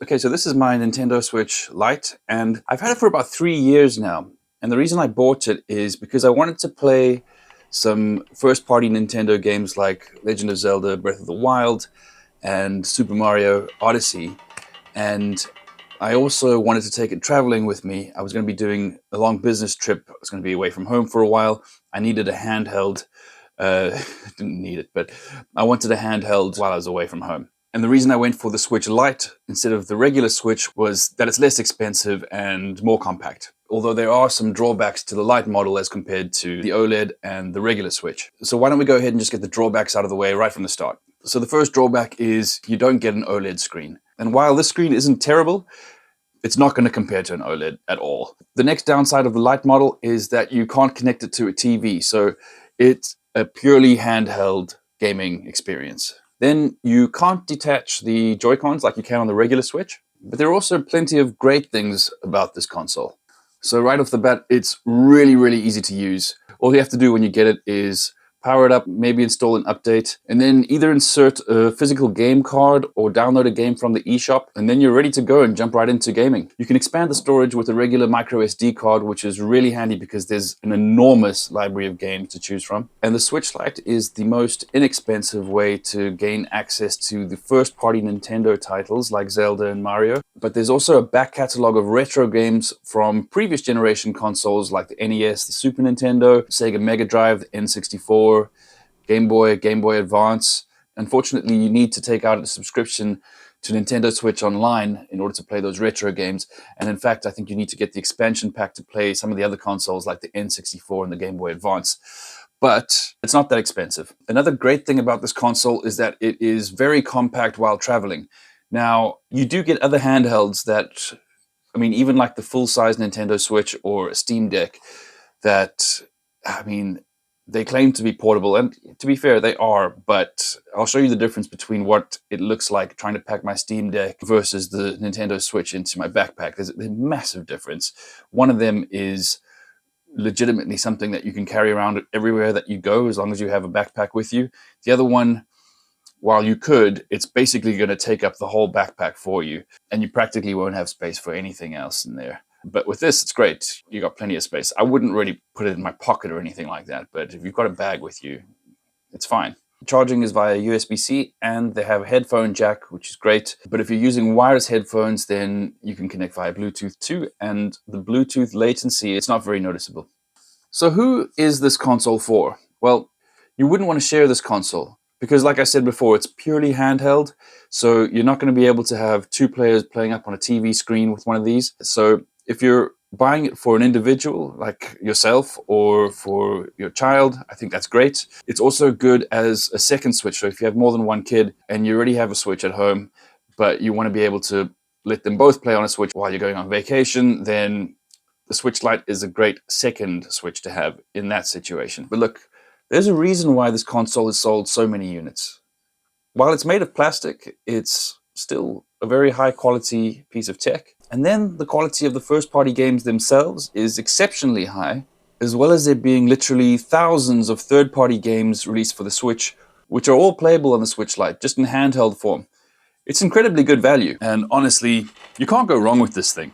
Okay, so this is my Nintendo Switch Lite, and I've had it for about 3 years now. And the reason I bought it is because I wanted to play some first-party Nintendo games like Legend of Zelda, Breath of the Wild, and Super Mario Odyssey. And I also wanted to take it traveling with me. I was going to be doing a long business trip. I was going to be away from home for a while. I needed a handheld. Didn't need it, but I wanted a handheld while I was away from home. And the reason I went for the Switch Lite instead of the regular Switch was that it's less expensive and more compact. Although there are some drawbacks to the Lite model as compared to the OLED and the regular Switch. So why don't we go ahead and just get the drawbacks out of the way right from the start. So the first drawback is you don't get an OLED screen. And while this screen isn't terrible, it's not going to compare to an OLED at all. The next downside of the Lite model is that you can't connect it to a TV. So it's a purely handheld gaming experience. Then you can't detach the Joy-Cons like you can on the regular Switch. But there are also plenty of great things about this console. So right off the bat, it's really, really easy to use. All you have to do when you get it is power it up, maybe install an update, and then either insert a physical game card or download a game from the eShop, and then you're ready to go and jump right into gaming. You can expand the storage with a regular micro SD card, which is really handy because there's an enormous library of games to choose from. And the Switch Lite is the most inexpensive way to gain access to the first-party Nintendo titles like Zelda and Mario. But there's also a back catalog of retro games from previous generation consoles like the NES, the Super Nintendo, Sega Mega Drive, the N64, Game Boy, Game Boy Advance. Unfortunately, you need to take out a subscription to Nintendo Switch Online in order to play those retro games. And in fact, I think you need to get the expansion pack to play some of the other consoles like the N64 and the Game Boy Advance. But it's not that expensive. Another great thing about this console is that it is very compact while traveling. Now, you do get other handhelds that, even like the full-size Nintendo Switch or a Steam Deck that, they claim to be portable, and to be fair, they are, but I'll show you the difference between what it looks like trying to pack my Steam Deck versus the Nintendo Switch into my backpack. There's a massive difference. One of them is legitimately something that you can carry around everywhere that you go as long as you have a backpack with you. The other one, while you could, it's basically going to take up the whole backpack for you, and you practically won't have space for anything else in there. But with this, it's great. You got plenty of space. I wouldn't really put it in my pocket or anything like that, but if you've got a bag with you, it's fine. Charging is via USB-C, and they have a headphone jack, which is great. But if you're using wireless headphones, then you can connect via Bluetooth too, and the Bluetooth latency, it's not very noticeable. So who is this console for? Well, you wouldn't want to share this console, because like I said before, it's purely handheld, so you're not going to be able to have two players playing up on a TV screen with one of these. So if you're buying it for an individual like yourself or for your child, I think that's great. It's also good as a second Switch. So if you have more than one kid and you already have a Switch at home, but you want to be able to let them both play on a Switch while you're going on vacation, then the Switch Lite is a great second Switch to have in that situation. But look, there's a reason why this console has sold so many units. While it's made of plastic, it's still a very high quality piece of tech. And then the quality of the first-party games themselves is exceptionally high, as well as there being literally thousands of third-party games released for the Switch, which are all playable on the Switch Lite, just in handheld form. It's incredibly good value, and honestly, you can't go wrong with this thing.